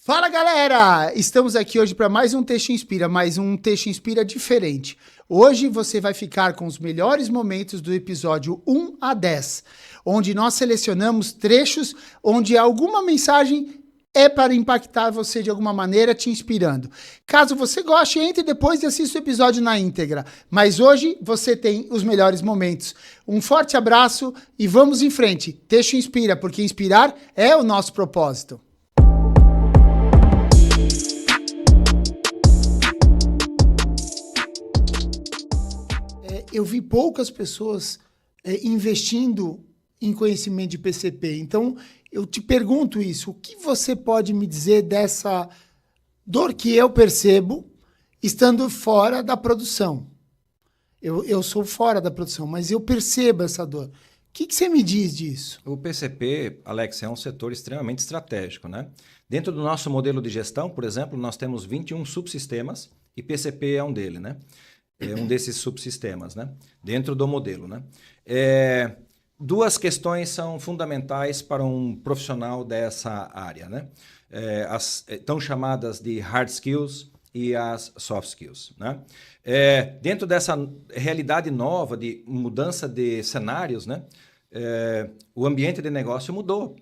Fala galera! Estamos aqui hoje para mais um Texto Inspira, mas um Texto Inspira diferente. Hoje você vai ficar com os melhores momentos do episódio 1 a 10, onde nós selecionamos trechos onde alguma mensagem é para impactar você de alguma maneira, te inspirando. Caso você goste, entre depois e assista o episódio na íntegra. Mas hoje você tem os melhores momentos. Um forte abraço e vamos em frente. Texto Inspira, porque inspirar é o nosso propósito. Eu vi poucas pessoas investindo em conhecimento de PCP. Então, eu te pergunto isso. O que você pode me dizer dessa dor que eu percebo estando fora da produção? Eu sou fora da produção, mas eu percebo essa dor. O que você me diz disso? O PCP, Alex, é um setor extremamente estratégico, né? Dentro do nosso modelo de gestão, por exemplo, nós temos 21 subsistemas e PCP é um deles, né? É um desses subsistemas, né? Dentro do modelo, né? Duas questões são fundamentais para um profissional dessa área, né? As tão chamadas de hard skills e as soft skills, né? Dentro dessa realidade nova de mudança de cenários, né? O ambiente de negócio mudou.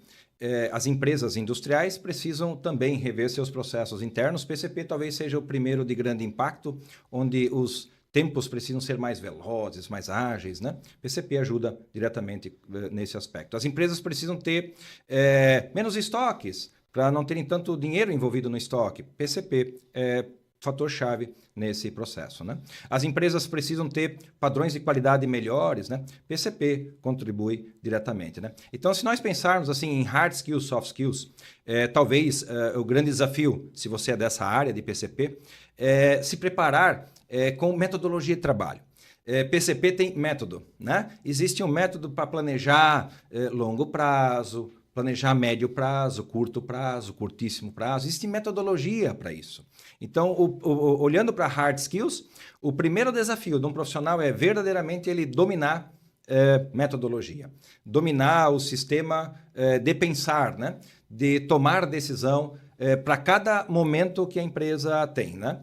As empresas industriais precisam também rever seus processos internos. PCP talvez seja o primeiro de grande impacto, onde os tempos precisam ser mais velozes, mais ágeis, né? PCP ajuda diretamente nesse aspecto. As empresas precisam ter menos estoques, para não terem tanto dinheiro envolvido no estoque. PCP é fator-chave nesse processo, né? As empresas precisam ter padrões de qualidade melhores, né? PCP contribui diretamente, né? Então, se nós pensarmos assim em hard skills, soft skills, talvez o grande desafio, se você é dessa área de PCP, é se preparar com metodologia de trabalho. PCP tem método, né? Existe um método para planejar longo prazo, planejar médio prazo, curto prazo, curtíssimo prazo. Existe metodologia para isso. Então, olhando para hard skills, o primeiro desafio de um profissional é verdadeiramente ele dominar metodologia, dominar o sistema de pensar, né? De tomar decisão para cada momento que a empresa tem, né?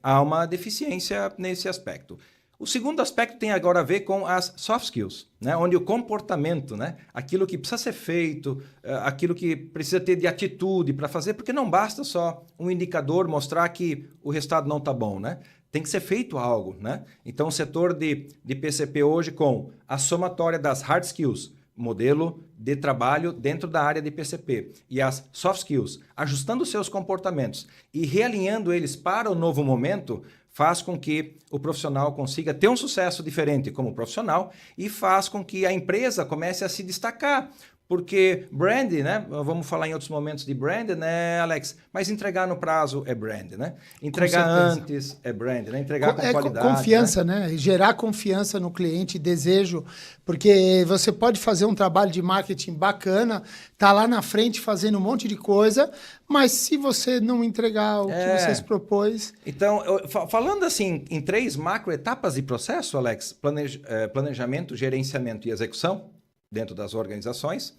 Há uma deficiência nesse aspecto. O segundo aspecto tem agora a ver com as soft skills, né? Onde o comportamento, né? Aquilo que precisa ser feito, aquilo que precisa ter de atitude para fazer, porque não basta só um indicador mostrar que o resultado não está bom, né? Tem que ser feito algo, né? Então, o setor de PCP hoje com a somatória das hard skills, modelo de trabalho dentro da área de PCP e as soft skills, ajustando seus comportamentos e realinhando eles para o novo momento, faz com que o profissional consiga ter um sucesso diferente como profissional e faz com que a empresa comece a se destacar. Porque brand, né? Vamos falar em outros momentos de brand, né, Alex? Mas entregar no prazo é brand, né? Entregar antes é brand, né? Entregar com qualidade. Confiança, né? Gerar confiança no cliente, desejo, porque você pode fazer um trabalho de marketing bacana, tá lá na frente fazendo um monte de coisa, mas se você não entregar o que você se propôs... Então, falando assim, em 3 macro etapas de processo, Alex, planejamento, gerenciamento e execução, dentro das organizações,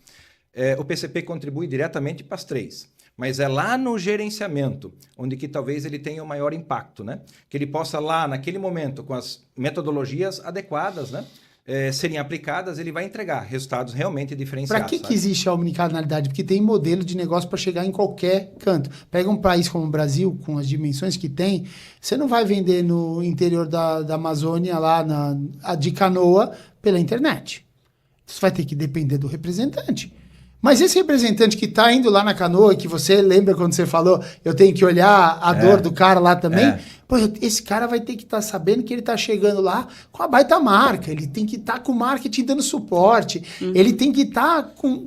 o PCP contribui diretamente para as 3. Mas é lá no gerenciamento, onde que talvez ele tenha o maior impacto, né? Que ele possa lá, naquele momento, com as metodologias adequadas, né? Serem aplicadas, ele vai entregar resultados realmente diferenciados. Para que existe a omnicanalidade? Porque tem modelo de negócio para chegar em qualquer canto. Pega um país como o Brasil, com as dimensões que tem, você não vai vender no interior da Amazônia, lá de canoa, pela internet. Você vai ter que depender do representante. Mas esse representante que está indo lá na canoa, que você lembra quando você falou, eu tenho que olhar a dor do cara lá também, pô, esse cara vai ter que estar sabendo que ele está chegando lá com a baita marca, ele tem que estar com o marketing dando suporte, ele tem que estar com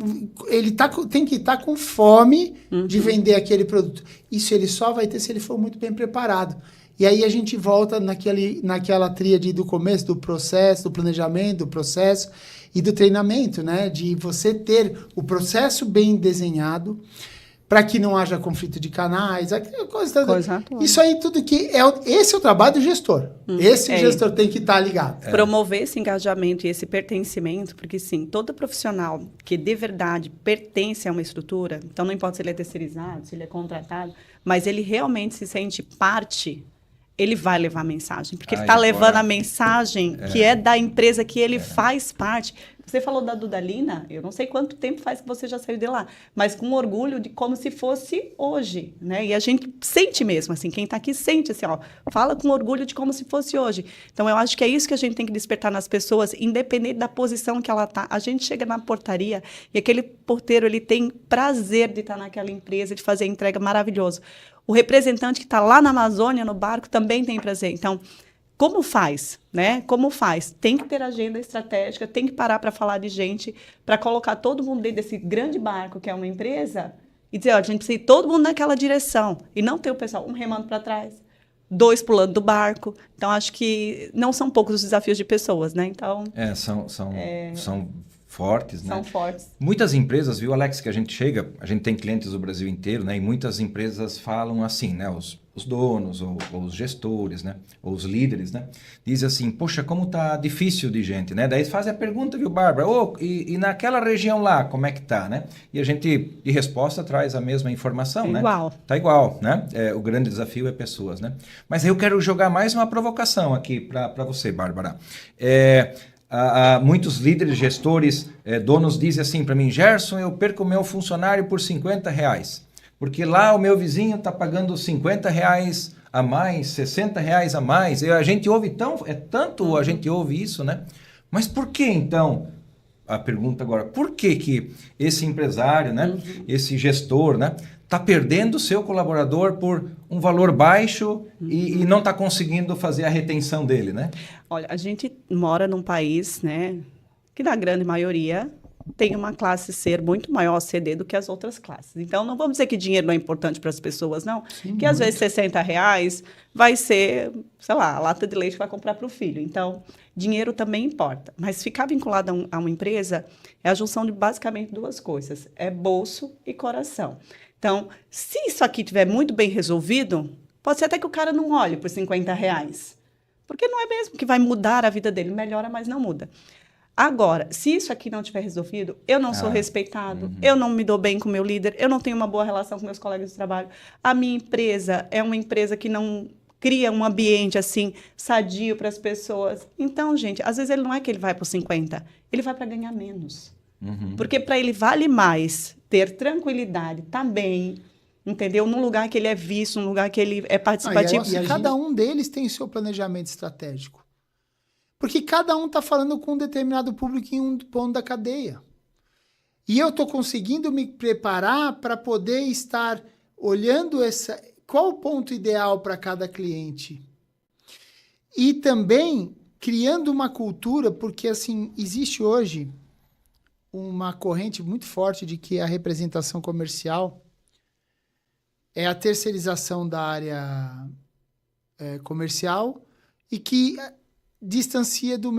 fome de vender aquele produto. Isso ele só vai ter se ele for muito bem preparado. E aí a gente volta naquela tríade do começo, do processo, do planejamento, do processo e do treinamento, né? De você ter o processo bem desenhado, para que não haja conflito de canais, Coisa isso aí tudo que esse é o trabalho do gestor. Esse gestor tem que estar ligado. Promover esse engajamento e esse pertencimento, porque sim, todo profissional que de verdade pertence a uma estrutura, então não importa se ele é terceirizado, se ele é contratado, mas ele realmente se sente parte, ele vai levar a mensagem, porque ele está levando a mensagem que é da empresa que ele faz parte. Você falou da Dudalina, eu não sei quanto tempo faz que você já saiu de lá, mas com orgulho de como se fosse hoje, né? E a gente sente mesmo, assim, quem está aqui sente, assim, ó, fala com orgulho de como se fosse hoje. Então, eu acho que é isso que a gente tem que despertar nas pessoas, independente da posição que ela está. A gente chega na portaria e aquele porteiro, ele tem prazer de estar naquela empresa, de fazer a entrega maravilhoso. O representante que está lá na Amazônia, no barco, também tem prazer. Então, como faz, né? Como faz? Tem que ter agenda estratégica, tem que parar para falar de gente, para colocar todo mundo dentro desse grande barco que é uma empresa e dizer, ó, a gente precisa ir todo mundo naquela direção e não ter o pessoal um remando para trás, 2 pulando do barco. Então, acho que não são poucos os desafios de pessoas, né? Então, são fortes, né? São fortes. Muitas empresas, viu, Alex, que a gente tem clientes do Brasil inteiro, né? E muitas empresas falam assim, né? Os donos, ou os gestores, né? Ou os líderes, né? Dizem assim, poxa, como tá difícil de gente, né? Daí fazem a pergunta, viu, Bárbara? E naquela região lá, como é que tá, né? E a gente, de resposta, traz a mesma informação, né? Igual. Tá igual, né? O grande desafio é pessoas, né? Mas eu quero jogar mais uma provocação aqui para você, Bárbara. Muitos líderes, gestores, donos dizem assim para mim, Gerson, eu perco o meu funcionário por R$50, porque lá o meu vizinho está pagando R$50 a mais, R$60 a mais. A gente ouve tanto a gente ouve isso, né? Mas por que então? A pergunta agora, por que esse empresário, né? Esse gestor, né? Está perdendo o seu colaborador por um valor baixo e não está conseguindo fazer a retenção dele, né? Olha, a gente mora num país, né, que na grande maioria tem uma classe C muito maior CD do que as outras classes. Então, não vamos dizer que dinheiro não é importante para as pessoas, não. Sim, que às vezes R$60 vai ser, sei lá, a lata de leite que vai comprar para o filho. Então, dinheiro também importa. Mas ficar vinculado a uma empresa é a junção de basicamente 2 coisas. É bolso e coração. Então, se isso aqui estiver muito bem resolvido, pode ser até que o cara não olhe por R$50. Porque não é mesmo que vai mudar a vida dele. Melhora, mas não muda. Agora, se isso aqui não tiver resolvido, eu não sou respeitado, eu não me dou bem com o meu líder, eu não tenho uma boa relação com meus colegas de trabalho. A minha empresa é uma empresa que não cria um ambiente assim sadio para as pessoas. Então, gente, às vezes ele não é que ele vai para os 50, ele vai para ganhar menos. Porque para ele vale mais ter tranquilidade, tá bem, entendeu? Num lugar que ele é visto, num lugar que ele é participativo. Cada um deles tem o seu planejamento estratégico. Porque cada um está falando com um determinado público em um ponto da cadeia. E eu estou conseguindo me preparar para poder estar olhando qual o ponto ideal para cada cliente. E também criando uma cultura, porque assim, existe hoje uma corrente muito forte de que a representação comercial é a terceirização da área comercial e que distancia do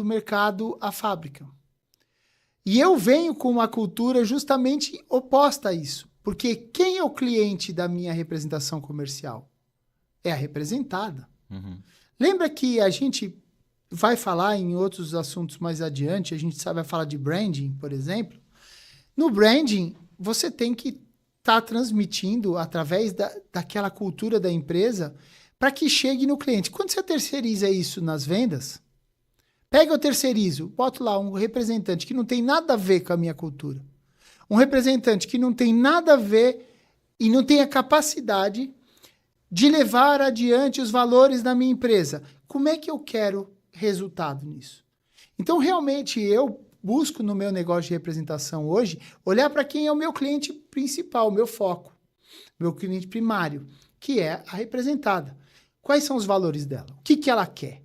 mercado a fábrica. E eu venho com uma cultura justamente oposta a isso. Porque quem é o cliente da minha representação comercial? É a representada. Lembra que a gente vai falar em outros assuntos mais adiante, a gente vai falar de branding, por exemplo. No branding, você tem que estar transmitindo através daquela cultura da empresa para que chegue no cliente. Quando você terceiriza isso nas vendas, pega o terceirizo, boto lá um representante que não tem nada a ver com a minha cultura. Um representante que não tem nada a ver e não tem a capacidade de levar adiante os valores da minha empresa. Como é que eu quero resultado nisso? Então, realmente, eu busco no meu negócio de representação hoje, olhar para quem é o meu cliente principal, o meu foco, meu cliente primário, que é a representada. Quais são os valores dela? O que ela quer?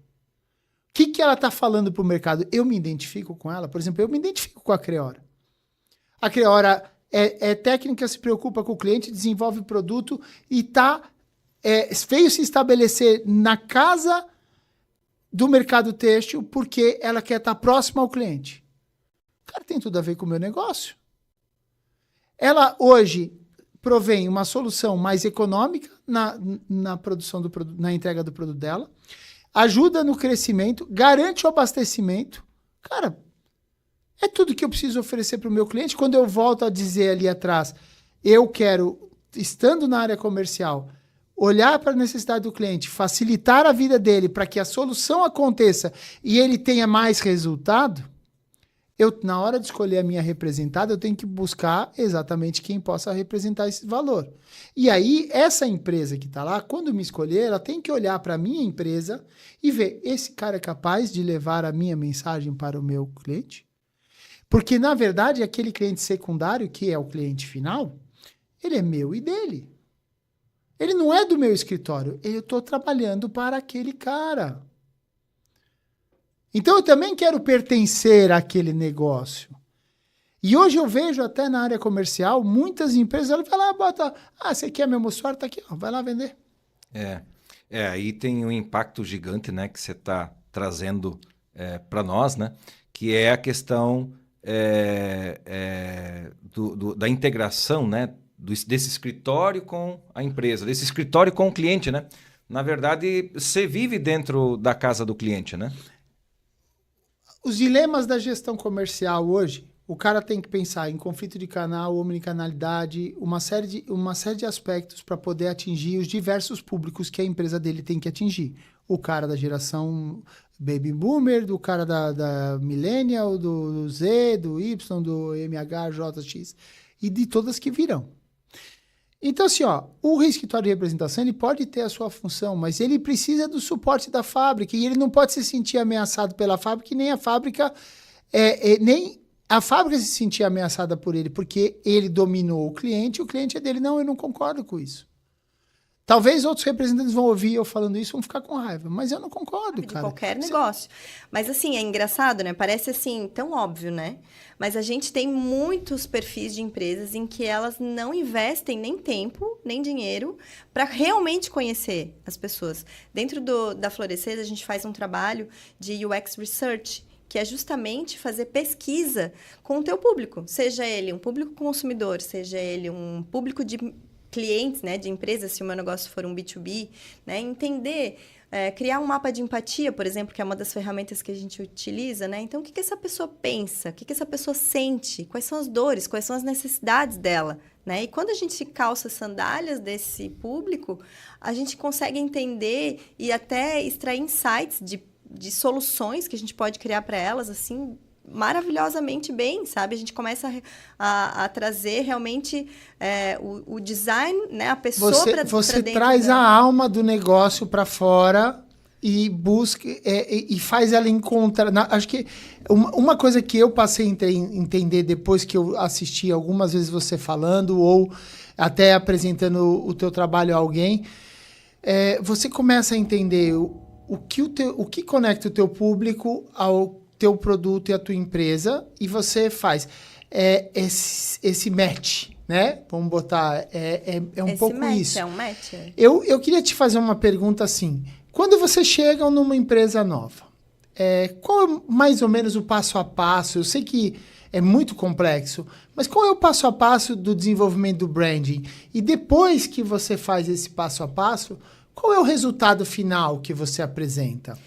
O que ela está falando para o mercado? Eu me identifico com ela? Por exemplo, eu me identifico com a Creora. A Creora é técnica, se preocupa com o cliente, desenvolve o produto e veio se estabelecer na casa do mercado têxtil porque ela quer estar próxima ao cliente. Cara, tem tudo a ver com o meu negócio. Ela hoje provém uma solução mais econômica na produção do produto, na entrega do produto dela, ajuda no crescimento, garante o abastecimento. Cara, é tudo que eu preciso oferecer para o meu cliente. Quando eu volto a dizer ali atrás, eu quero, estando na área comercial, olhar para a necessidade do cliente, facilitar a vida dele para que a solução aconteça e ele tenha mais resultado, na hora de escolher a minha representada, eu tenho que buscar exatamente quem possa representar esse valor. E aí, essa empresa que está lá, quando me escolher, ela tem que olhar para a minha empresa e ver, esse cara é capaz de levar a minha mensagem para o meu cliente? Porque, na verdade, aquele cliente secundário, que é o cliente final, ele é meu e dele. Ele não é do meu escritório. Eu estou trabalhando para aquele cara. Então, eu também quero pertencer àquele negócio. E hoje eu vejo até na área comercial, muitas empresas, ela vai lá, bota, você quer meu moçoar? Tá aqui, ó, vai lá vender. Aí tem um impacto gigante, né, que você está trazendo para nós, né, que é a questão da integração, né, desse escritório com a empresa, desse escritório com o cliente, né? Na verdade, você vive dentro da casa do cliente, né? Os dilemas da gestão comercial hoje, o cara tem que pensar em conflito de canal, omnicanalidade, uma série de aspectos para poder atingir os diversos públicos que a empresa dele tem que atingir. O cara da geração Baby Boomer, do cara da Millennial, do Z, do Y, do MH, JX e de todas que virão. Então, assim, o escritório de representação ele pode ter a sua função, mas ele precisa do suporte da fábrica e ele não pode se sentir ameaçado pela fábrica e nem a fábrica se sentir ameaçada por ele, porque ele dominou o cliente é dele. Não, eu não concordo com isso. Talvez outros representantes vão ouvir eu falando isso e vão ficar com raiva, mas eu não concordo, de cara. qualquer negócio. Mas assim, é engraçado, né? Parece assim, tão óbvio, né? Mas a gente tem muitos perfis de empresas em que elas não investem nem tempo, nem dinheiro para realmente conhecer as pessoas. Dentro da Florescer, a gente faz um trabalho de UX Research, que é justamente fazer pesquisa com o teu público. Seja ele um público consumidor, seja ele um público de clientes, né, de empresas, se o meu negócio for um B2B, né, entender, criar um mapa de empatia, por exemplo, que é uma das ferramentas que a gente utiliza, né? Então, o que essa pessoa pensa? O que essa pessoa sente? Quais são as dores? Quais são as necessidades dela? Né? E quando a gente calça sandálias desse público, a gente consegue entender e até extrair insights de soluções que a gente pode criar para elas, assim, maravilhosamente bem, sabe? A gente começa a trazer realmente o design, né? A pessoa para dentro. Você traz a alma do negócio para fora e busca e faz ela encontrar. Acho que uma coisa que eu passei a entender depois que eu assisti algumas vezes você falando ou até apresentando o teu trabalho a alguém, você começa a entender o que conecta o teu público ao teu produto e a tua empresa, e você faz esse match, né? Vamos botar, um esse pouco match, isso. É um match. Eu queria te fazer uma pergunta assim, quando você chega numa empresa nova, qual é mais ou menos o passo a passo? Eu sei que é muito complexo, mas qual é o passo a passo do desenvolvimento do branding? E depois que você faz esse passo a passo, qual é o resultado final que você apresenta?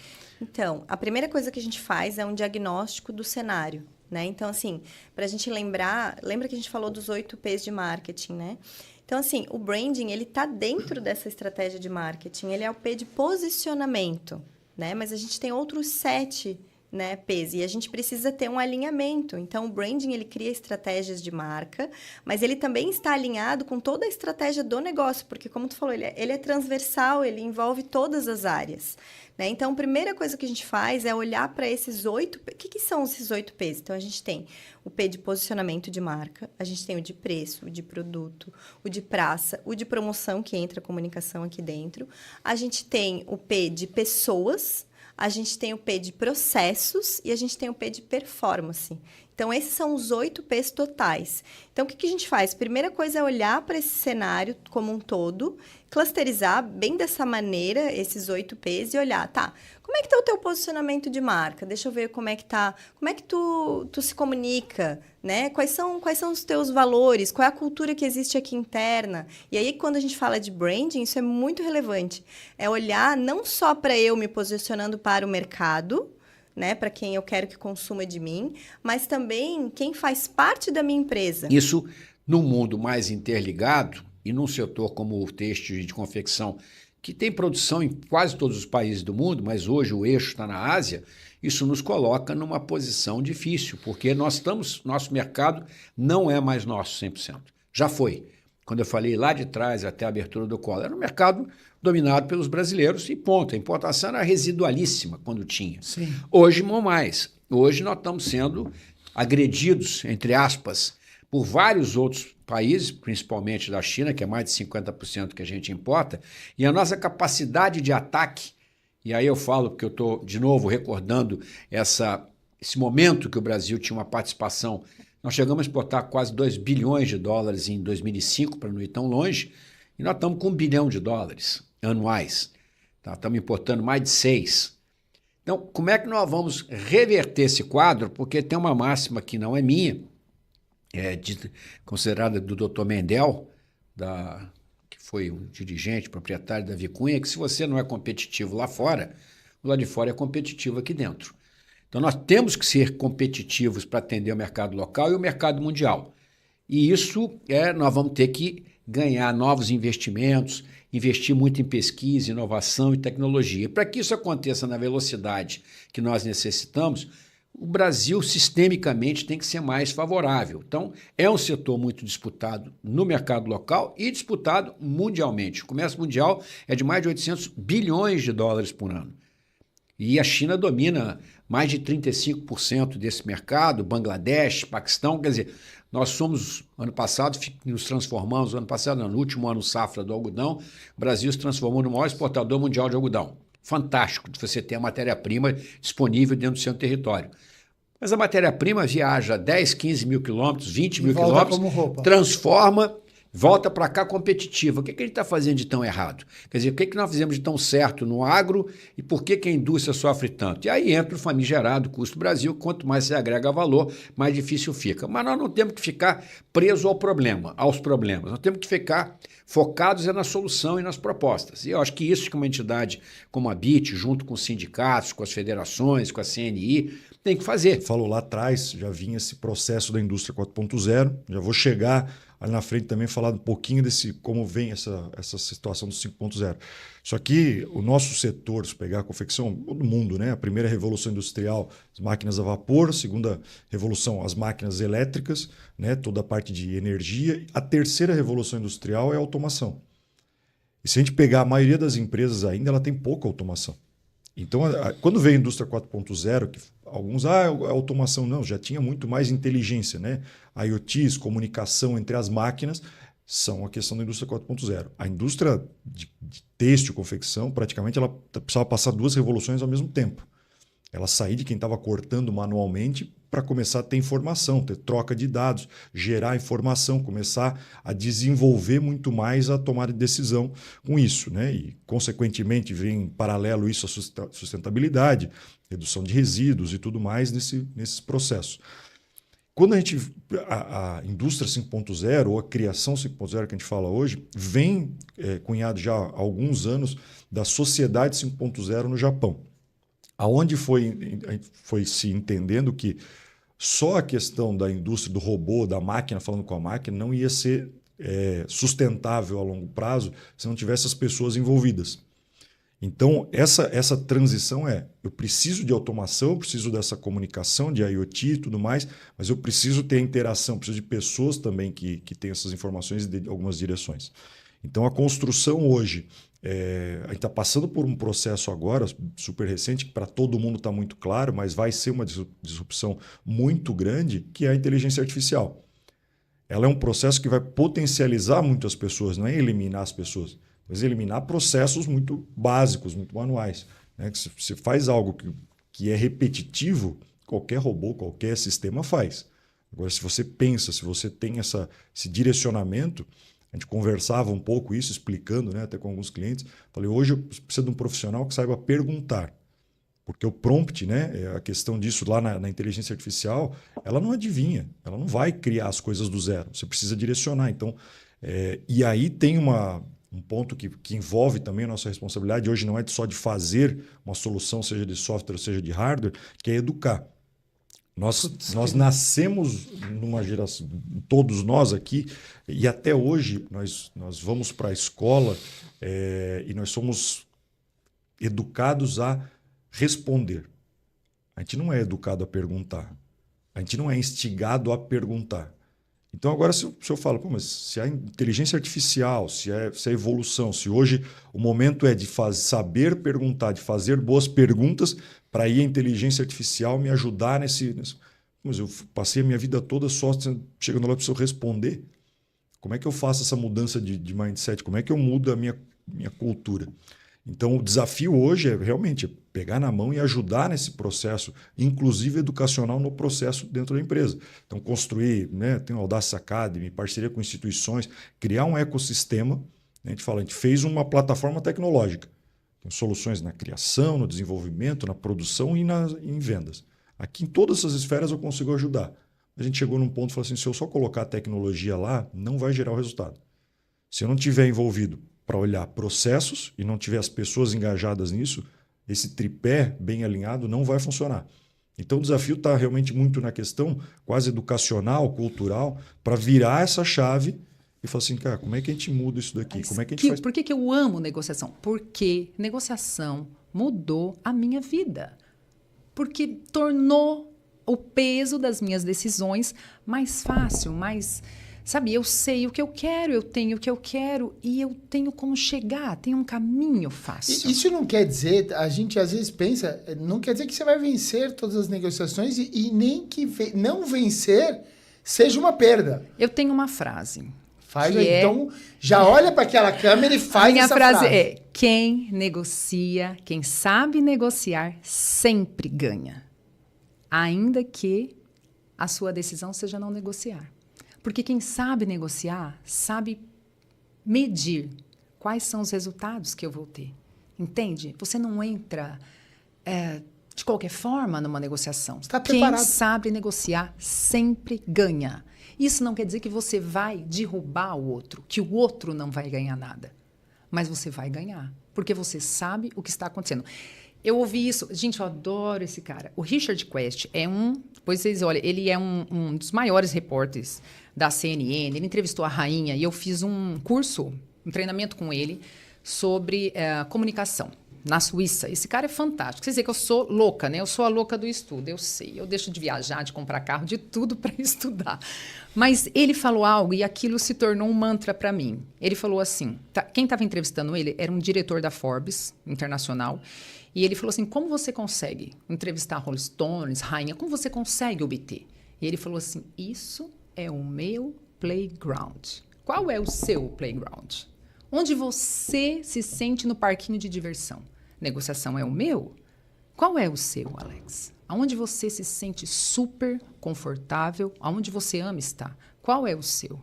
Então, a primeira coisa que a gente faz é um diagnóstico do cenário, né? Então, assim, para a gente lembra que a gente falou dos 8 P's de marketing, né? Então, assim, o branding, ele está dentro dessa estratégia de marketing, ele é o P de posicionamento, né? Mas a gente tem outros 7, né, P's, e a gente precisa ter um alinhamento. Então, o branding, ele cria estratégias de marca, mas ele também está alinhado com toda a estratégia do negócio, porque, como tu falou, ele é transversal, ele envolve todas as áreas. Então, a primeira coisa que a gente faz é olhar para esses 8... O que são esses 8 P's? Então, a gente tem o P de posicionamento de marca, a gente tem o de preço, o de produto, o de praça, o de promoção, que entra a comunicação aqui dentro. A gente tem o P de pessoas, a gente tem o P de processos e a gente tem o P de performance. Então, esses são os 8 P's totais. Então, o que a gente faz? Primeira coisa é olhar para esse cenário como um todo, clusterizar bem dessa maneira esses 8 P's e olhar, tá, como é que está o teu posicionamento de marca? Deixa eu ver como é que tá, como é que tu se comunica, né? Quais são os teus valores? Qual é a cultura que existe aqui interna? E aí, quando a gente fala de branding, isso é muito relevante. É olhar não só para eu me posicionando para o mercado, né, para quem eu quero que consuma de mim, mas também quem faz parte da minha empresa. Isso, num mundo mais interligado e num setor como o têxtil e de confecção, que tem produção em quase todos os países do mundo, mas hoje o eixo está na Ásia, isso nos coloca numa posição difícil, porque nosso mercado não é mais nosso 100%. Já foi. Quando eu falei lá de trás, até a abertura do Collor, era um mercado dominado pelos brasileiros e ponto. A importação era residualíssima quando tinha. Sim. Hoje não mais. Hoje nós estamos sendo agredidos, entre aspas, por vários outros países, principalmente da China, que é mais de 50% que a gente importa, e a nossa capacidade de ataque, e aí eu falo porque eu estou, de novo, recordando esse momento que o Brasil tinha uma participação. Nós chegamos a exportar quase 2 bilhões de dólares em 2005, para não ir tão longe, e nós estamos com 1 bilhão de dólares anuais. Tá? Estamos importando mais de 6. Então, como é que nós vamos reverter esse quadro? Porque tem uma máxima que não é minha, considerada do Dr. Mendel, que foi um dirigente, proprietário da Vicunha, que se você não é competitivo lá fora, o lado de fora é competitivo aqui dentro. Então, nós temos que ser competitivos para atender o mercado local e o mercado mundial. E isso nós vamos ter que ganhar novos investimentos, investir muito em pesquisa, inovação e tecnologia. E para que isso aconteça na velocidade que nós necessitamos, o Brasil sistemicamente tem que ser mais favorável. Então, é um setor muito disputado no mercado local e disputado mundialmente. O comércio mundial é de mais de 800 bilhões de dólares por ano. E a China domina mais de 35% desse mercado, Bangladesh, Paquistão, quer dizer, nós somos, ano passado, nos transformamos, no último ano safra do algodão, o Brasil se transformou no maior exportador mundial de algodão. Fantástico de você ter a matéria-prima disponível dentro do seu território. Mas a matéria-prima viaja 10, 15 mil quilômetros, 20 mil quilômetros, transforma, volta para cá competitiva. O que a gente está fazendo de tão errado? Quer dizer, o que nós fizemos de tão certo no agro e por que a indústria sofre tanto? E aí entra o famigerado custo Brasil, quanto mais você agrega valor, mais difícil fica. Mas nós não temos que ficar presos aos problemas. Nós temos que ficar focados na solução e nas propostas. E eu acho que isso que uma entidade como a BIT, junto com os sindicatos, com as federações, com a CNI, tem que fazer. Falou lá atrás, já vinha esse processo da indústria 4.0, já vou chegar ali na frente também falar um pouquinho desse como vem essa situação do 5.0. Só que o nosso setor, se pegar a confecção, todo mundo, né? A primeira revolução industrial, as máquinas a vapor, a segunda revolução, as máquinas elétricas, né? Toda a parte de energia. A terceira revolução industrial é a automação. E se a gente pegar a maioria das empresas ainda, ela tem pouca automação. Então, quando veio a indústria 4.0, que alguns, a automação não, já tinha muito mais inteligência, né? IoTs, comunicação entre as máquinas, são a questão da indústria 4.0. A indústria de têxtil, confecção, praticamente ela precisava passar 2 revoluções ao mesmo tempo. Ela sair de quem estava cortando manualmente para começar a ter informação, ter troca de dados, gerar informação, começar a desenvolver muito mais a tomada de decisão com isso, né? E, consequentemente, vem em paralelo isso a sustentabilidade, redução de resíduos e tudo mais nesses processos. Quando a indústria 5.0 ou a criação 5.0 que a gente fala hoje, vem cunhado já há alguns anos da sociedade 5.0 no Japão, aonde foi se entendendo que só a questão da indústria do robô, da máquina, falando com a máquina, não ia ser sustentável a longo prazo se não tivesse as pessoas envolvidas. Então, essa transição eu preciso de automação, eu preciso dessa comunicação, de IoT e tudo mais, mas eu preciso ter interação, preciso de pessoas também que têm essas informações de algumas direções. Então, a construção hoje, a gente está passando por um processo agora super recente, que para todo mundo está muito claro, mas vai ser uma disrupção muito grande, que é a inteligência artificial. Ela é um processo que vai potencializar muito as pessoas, não é eliminar as pessoas, mas eliminar processos muito básicos, muito manuais. Né? Que se faz algo que é repetitivo, qualquer robô, qualquer sistema faz. Agora, se você pensa, se você tem esse direcionamento, a gente conversava um pouco isso, explicando, né, até com alguns clientes. Falei, hoje eu preciso de um profissional que saiba perguntar. Porque o prompt, né, a questão disso lá na inteligência artificial, ela não adivinha, ela não vai criar as coisas do zero. Você precisa direcionar. Então, e aí tem um ponto que envolve também a nossa responsabilidade. Hoje não é só de fazer uma solução, seja de software, seja de hardware, que é educar. Nós nascemos numa geração, todos nós aqui, e até hoje nós vamos para a escola e nós somos educados a responder. A gente não é educado a perguntar. A gente não é instigado a perguntar. Então, agora, se eu falo, mas se a inteligência artificial, se a evolução, se hoje o momento é de saber perguntar, de fazer boas perguntas, para aí a inteligência artificial me ajudar nesse... Mas eu passei a minha vida toda só chegando lá para eu responder. Como é que eu faço essa mudança de mindset? Como é que eu mudo a minha cultura? Então, o desafio hoje é realmente pegar na mão e ajudar nesse processo, inclusive educacional, no processo dentro da empresa. Então, construir, né, tem o Audacious Academy, parceria com instituições, criar um ecossistema. A gente fez uma plataforma tecnológica. Tem soluções na criação, no desenvolvimento, na produção e em vendas. Aqui, em todas essas esferas, eu consigo ajudar. A gente chegou num ponto e falou assim, se eu só colocar a tecnologia lá, não vai gerar o resultado. Se eu não tiver envolvido para olhar processos e não tiver as pessoas engajadas nisso, esse tripé bem alinhado não vai funcionar. Então o desafio está realmente muito na questão quase educacional, cultural, para virar essa chave e falar assim, cara, como é que a gente muda isso daqui? Como é que a gente faz? Por que eu amo negociação? Porque negociação mudou a minha vida. Porque tornou o peso das minhas decisões mais fácil, mais... Sabe, eu sei o que eu quero, eu tenho o que eu quero e eu tenho como chegar, tem um caminho fácil. Isso não quer dizer, a gente às vezes pensa, não quer dizer que você vai vencer todas as negociações e nem que não vencer seja uma perda. Eu tenho uma frase. Então, já olha para aquela câmera e faz essa frase. Minha frase é, quem negocia, quem sabe negociar, sempre ganha. Ainda que a sua decisão seja não negociar. Porque quem sabe negociar, sabe medir quais são os resultados que eu vou ter. Entende? Você não entra de qualquer forma numa negociação. Está preparado. Quem sabe negociar sempre ganha. Isso não quer dizer que você vai derrubar o outro, que o outro não vai ganhar nada. Mas você vai ganhar, porque você sabe o que está acontecendo. Eu ouvi isso. Gente, eu adoro esse cara. O Richard Quest é depois vocês olham, ele é um dos maiores repórteres da CNN. Ele entrevistou a rainha e eu fiz um curso, um treinamento com ele sobre comunicação na Suíça. Esse cara é fantástico. Quer dizer que eu sou louca, né? Eu sou a louca do estudo, eu sei. Eu deixo de viajar, de comprar carro, de tudo para estudar. Mas ele falou algo e aquilo se tornou um mantra para mim. Ele falou assim, quem estava entrevistando ele era um diretor da Forbes Internacional. E ele falou assim, como você consegue entrevistar Rolling Stones, rainha, como você consegue obter? E ele falou assim, isso é o meu playground. Qual é o seu playground? Onde você se sente no parquinho de diversão? Negociação é o meu? Qual é o seu, Alex? Aonde você se sente super confortável? Aonde você ama estar? Qual é o seu?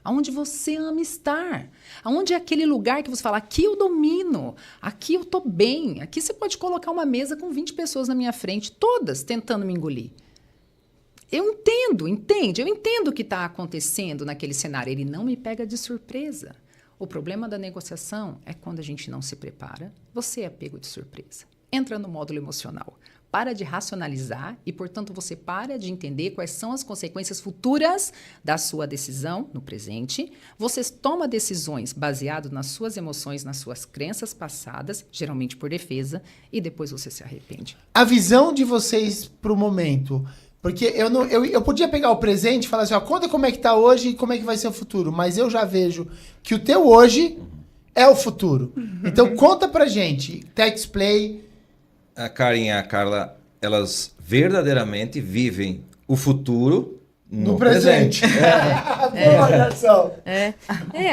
Aonde você ama estar? Aonde é aquele lugar que você fala, aqui eu domino, aqui eu estou bem, aqui você pode colocar uma mesa com 20 pessoas na minha frente, todas tentando me engolir. Eu entende? Eu entendo o que está acontecendo naquele cenário. Ele não me pega de surpresa. O problema da negociação é quando a gente não se prepara, você é pego de surpresa. Entra no módulo emocional. Para de racionalizar e, portanto, você para de entender quais são as consequências futuras da sua decisão no presente. Você toma decisões baseadas nas suas emoções, nas suas crenças passadas, geralmente por defesa, e depois você se arrepende. A visão de vocês para o momento... Porque eu podia pegar o presente e falar assim, ó, conta como é que tá hoje e como é que vai ser o futuro. Mas eu já vejo que o teu hoje é o futuro. Então, conta pra gente. TechSplay. A Karen e a Carla, elas verdadeiramente vivem o futuro No presente.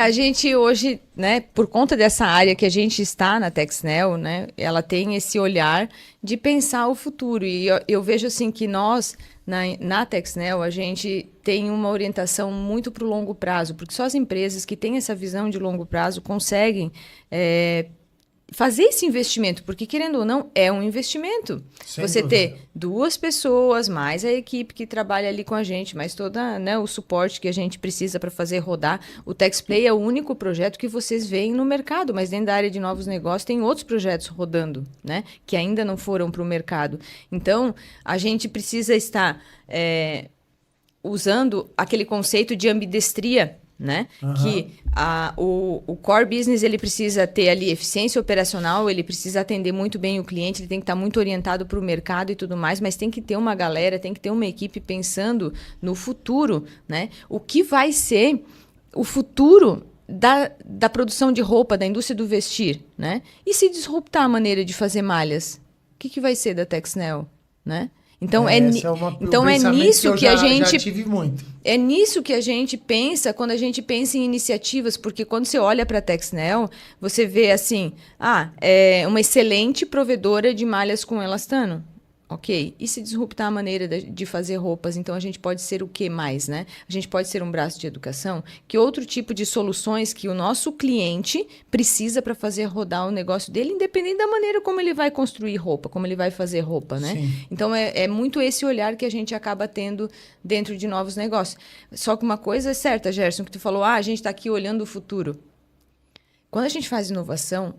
A gente hoje, né, por conta dessa área que a gente está na Texnel, né, ela tem esse olhar de pensar o futuro. E eu vejo assim que nós, na Texnel, a gente tem uma orientação muito para o longo prazo, porque só as empresas que têm essa visão de longo prazo conseguem fazer esse investimento, porque querendo ou não, é um investimento. Sem Você dúvida. ter 2 pessoas, mais a equipe que trabalha ali com a gente, mais toda, né, o suporte que a gente precisa para fazer rodar. O TexPlay é o único projeto que vocês veem no mercado, mas dentro da área de novos negócios tem outros projetos rodando, né, que ainda não foram para o mercado. Então, a gente precisa estar usando aquele conceito de ambidestria, né? Que o core business ele precisa ter ali eficiência operacional, ele precisa atender muito bem o cliente, ele tem que estar muito orientado para o mercado e tudo mais, mas tem que ter uma galera, tem que ter uma equipe pensando no futuro, né? O que vai ser o futuro da produção de roupa, da indústria do vestir, né? E se disruptar a maneira de fazer malhas, o que vai ser da Texnel, né? Então, é nisso que a gente... Já tive muito. É nisso que a gente pensa quando a gente pensa em iniciativas, porque quando você olha para a Texnel, você vê assim, é uma excelente provedora de malhas com elastano. Ok, e se disruptar a maneira de fazer roupas, então a gente pode ser o que mais, né? A gente pode ser um braço de educação, que outro tipo de soluções que o nosso cliente precisa para fazer rodar o negócio dele, independente da maneira como ele vai construir roupa, como ele vai fazer roupa, né? Sim. Então é muito esse olhar que a gente acaba tendo dentro de novos negócios. Só que uma coisa é certa, Gerson, que tu falou, a gente está aqui olhando o futuro. Quando a gente faz inovação,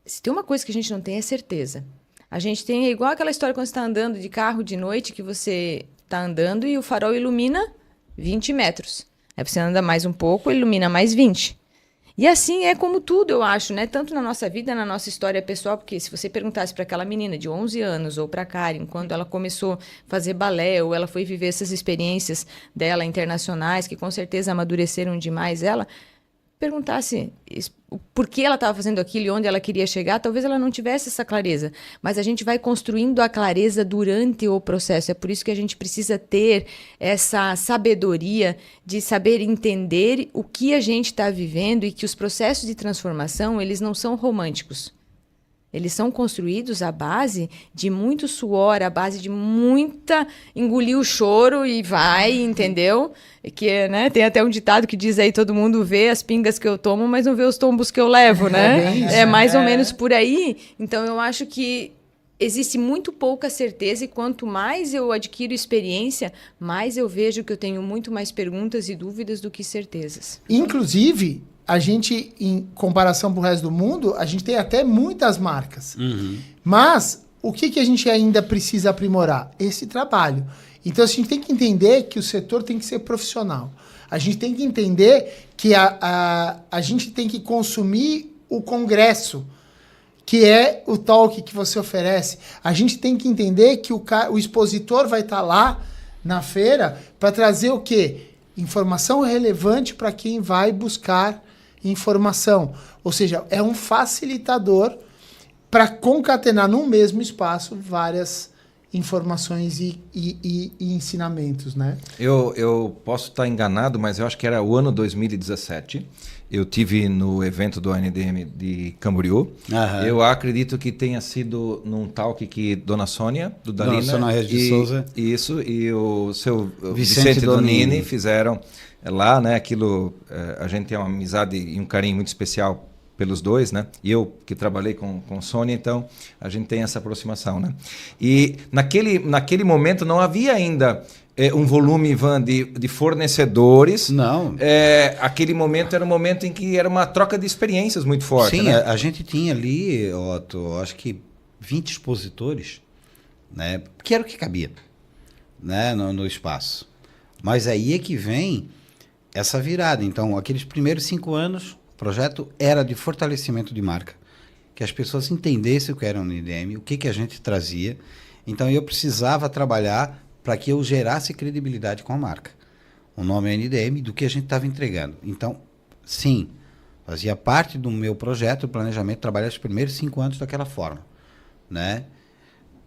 se tem uma coisa que a gente não tem é certeza. A gente tem igual aquela história quando você está andando de carro de noite, que você está andando e o farol ilumina 20 metros. Aí você anda mais um pouco, ilumina mais 20. E assim é como tudo, eu acho, né? Tanto na nossa vida, na nossa história pessoal, porque se você perguntasse para aquela menina de 11 anos ou para a Karen, quando ela começou a fazer balé ou ela foi viver essas experiências dela internacionais, que com certeza amadureceram demais ela, perguntasse por que ela estava fazendo aquilo e onde ela queria chegar, talvez ela não tivesse essa clareza. Mas a gente vai construindo a clareza durante o processo. É por isso que a gente precisa ter essa sabedoria de saber entender o que a gente está vivendo e que os processos de transformação, eles não são românticos. Eles são construídos à base de muito suor, à base de muita engolir o choro e vai, entendeu? Que, né, tem até um ditado que diz aí, todo mundo vê as pingas que eu tomo, mas não vê os tombos que eu levo, né? É mais ou menos por aí. Então, eu acho que existe muito pouca certeza e quanto mais eu adquiro experiência, mais eu vejo que eu tenho muito mais perguntas e dúvidas do que certezas. Inclusive, a gente, em comparação com o resto do mundo, a gente tem até muitas marcas. Mas, o que a gente ainda precisa aprimorar? Esse trabalho. Então, a gente tem que entender que o setor tem que ser profissional. A gente tem que entender que a gente tem que consumir o congresso, que é o talk que você oferece. A gente tem que entender que o expositor vai estar lá na feira para trazer o quê? Informação relevante para quem vai buscar informação. Ou seja, é um facilitador para concatenar num mesmo espaço várias informações e ensinamentos, né? Eu posso estar enganado, mas eu acho que era o ano 2017. Eu tive no evento do ANDM de Camboriú. Eu acredito que tenha sido num talk que Dona Sônia, do Dalina, Dona Sônia de Souza. Isso, e o seu Vicente Donini fizeram lá, né? Aquilo, a gente tem uma amizade e um carinho muito especial pelos dois, né? E eu que trabalhei com Sônia, então a gente tem essa aproximação, né? E naquele momento não havia ainda um volume, Ivan, de fornecedores. Não. Aquele momento era um momento em que era uma troca de experiências muito forte. Sim, né? a gente tinha ali, Otto, acho que 20 expositores, né? Que era o que cabia, né? No espaço. Mas aí é que vem essa virada. Então, aqueles primeiros 5 anos, o projeto era de fortalecimento de marca, que as pessoas entendessem o que era um NDM, o que a gente trazia. Então, eu precisava trabalhar para que eu gerasse credibilidade com a marca. O nome é NDM, do que a gente estava entregando. Então, sim, fazia parte do meu projeto, o planejamento, trabalhar os primeiros 5 anos daquela forma, né?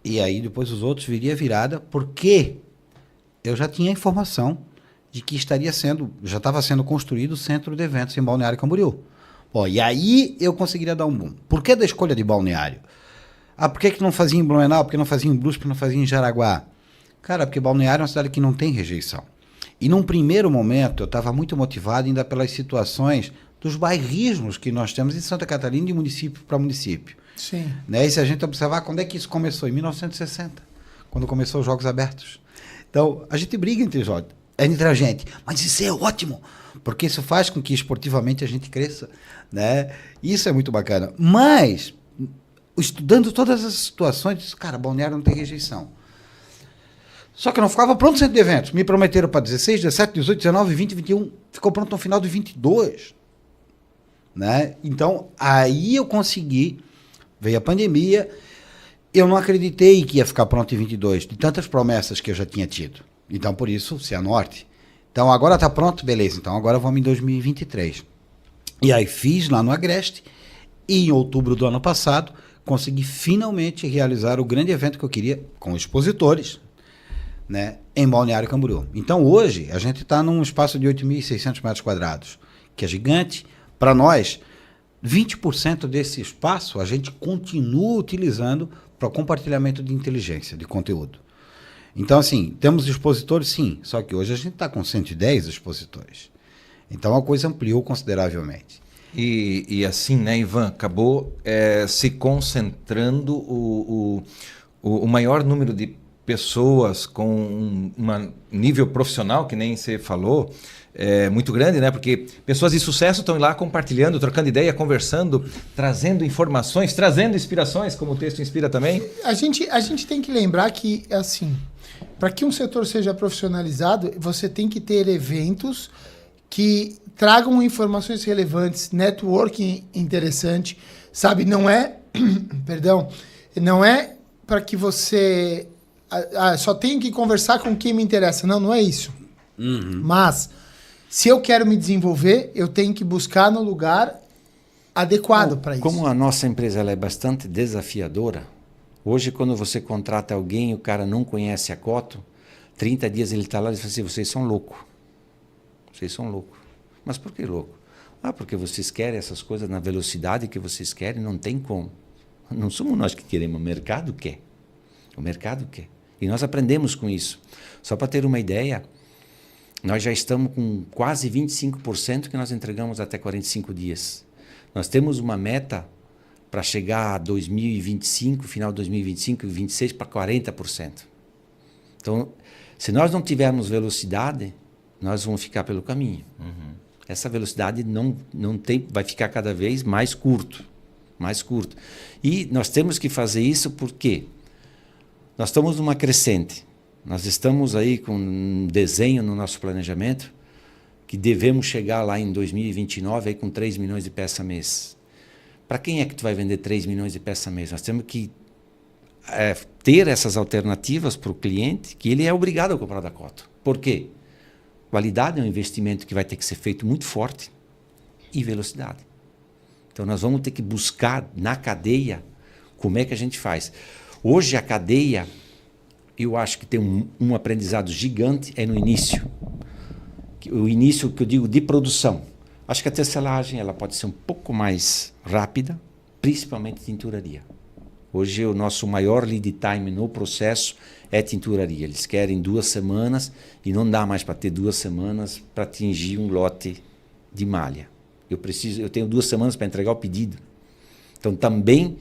E aí, depois, os outros viria virada, porque eu já tinha informação, de que já estava sendo construído o centro de eventos em Balneário Camboriú. Ó, e aí eu conseguiria dar um boom. Por que da escolha de Balneário? Ah, por que não fazia em Blumenau? Por que não fazia em Brusque? Por que não fazia em Jaraguá? Cara, porque Balneário é uma cidade que não tem rejeição. E num primeiro momento eu estava muito motivado ainda pelas situações dos bairrismos que nós temos em Santa Catarina de município para município. Sim. Né? E se a gente observar, quando é que isso começou? Em 1960, quando começou os Jogos Abertos. Então, a gente briga entre a gente, mas isso é ótimo, porque isso faz com que esportivamente a gente cresça, né? Isso é muito bacana. Mas, estudando todas as situações, disse, cara, Balneário não tem rejeição. Só que não ficava pronto o centro de eventos. Me prometeram para 16, 17, 18, 19, 20, 21. Ficou pronto no final de 22. Né? Então, aí eu consegui. Veio a pandemia. Eu não acreditei que ia ficar pronto em 22, de tantas promessas que eu já tinha tido. Então, por isso, Cianorte. Então, agora está pronto? Beleza. Então, agora vamos em 2023. E aí fiz lá no Agreste. E em outubro do ano passado, consegui finalmente realizar o grande evento que eu queria com expositores, né, em Balneário Camboriú. Então, hoje, a gente está num espaço de 8.600 metros quadrados, que é gigante. Para nós, 20% desse espaço a gente continua utilizando para compartilhamento de inteligência, de conteúdo. Então, assim, temos expositores, sim, só que hoje a gente está com 110 expositores. Então, a coisa ampliou consideravelmente. E assim, né, Ivan, acabou se concentrando o maior número de pessoas com um nível profissional, que nem você falou, muito grande, né? Porque pessoas de sucesso estão lá compartilhando, trocando ideia, conversando, trazendo informações, trazendo inspirações, como o texto inspira também. A gente tem que lembrar que, assim, para que um setor seja profissionalizado, você tem que ter eventos que tragam informações relevantes, networking interessante, sabe? Não é, perdão, não é para que você só tenho que conversar com quem me interessa. Não é isso. Uhum. Mas, se eu quero me desenvolver, eu tenho que buscar no lugar adequado para isso. Como a nossa empresa ela é bastante desafiadora, hoje quando você contrata alguém e o cara não conhece a Coto, 30 dias ele está lá e fala assim, vocês são loucos. Vocês são loucos. Mas por que louco? Ah, porque vocês querem essas coisas na velocidade que vocês querem, não tem como. Não somos nós que queremos, o mercado quer. O mercado quer. E nós aprendemos com isso. Só para ter uma ideia, nós já estamos com quase 25% que nós entregamos até 45 dias. Nós temos uma meta para chegar a 2025, final de 2025 e 2026, para 40%. Então, se nós não tivermos velocidade, nós vamos ficar pelo caminho. Uhum. Essa velocidade não tem, vai ficar cada vez mais curto. Mais curto. E nós temos que fazer isso porque nós estamos numa crescente. Nós estamos aí com um desenho no nosso planejamento que devemos chegar lá em 2029 aí com 3 milhões de peças mês. Para quem é que tu vai vender 3 milhões de peças mês? Nós temos que ter essas alternativas para o cliente que ele é obrigado a comprar da Coto. Por quê? Qualidade é um investimento que vai ter que ser feito muito forte e velocidade. Então nós vamos ter que buscar na cadeia como é que a gente faz. Hoje a cadeia, eu acho que tem um aprendizado gigante no início. O início que eu digo de produção. Acho que a tecelagem ela pode ser um pouco mais rápida, principalmente tinturaria. Hoje o nosso maior lead time no processo é tinturaria. Eles querem 2 semanas e não dá mais para ter 2 semanas para atingir um lote de malha. Eu tenho 2 semanas para entregar o pedido. Então também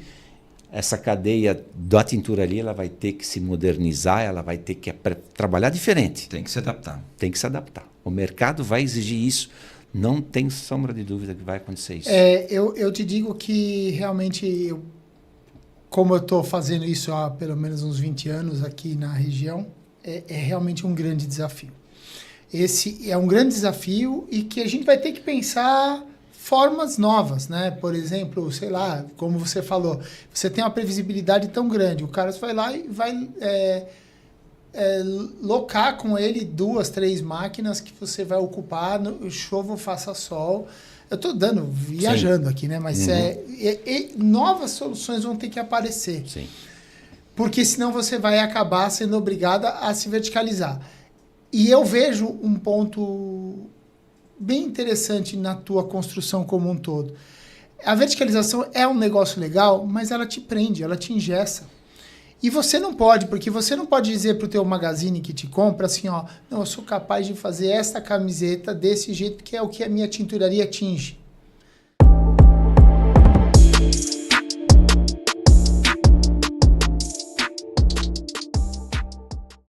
essa cadeia da tinturaria ela vai ter que se modernizar, ela vai ter que trabalhar diferente. Tem que se adaptar. Tem que se adaptar. O mercado vai exigir isso. Não tem sombra de dúvida que vai acontecer isso. Eu te digo que realmente, como eu estou fazendo isso há pelo menos uns 20 anos aqui na região, é realmente um grande desafio. Esse é um grande desafio e que a gente vai ter que pensar formas novas, né? Por exemplo, sei lá, como você falou, você tem uma previsibilidade tão grande, o cara vai lá e vai locar com ele 2, 3 máquinas que você vai ocupar, no chova, faça sol. Eu estou viajando aqui, né? Mas novas soluções vão ter que aparecer. Sim. Porque senão você vai acabar sendo obrigada a se verticalizar. E eu vejo um ponto bem interessante na tua construção como um todo. A verticalização é um negócio legal, mas ela te prende, ela te engessa. E você não pode, porque você não pode dizer para o teu magazine que te compra assim, ó, não, eu sou capaz de fazer essa camiseta desse jeito, que é o que a minha tinturaria atinge.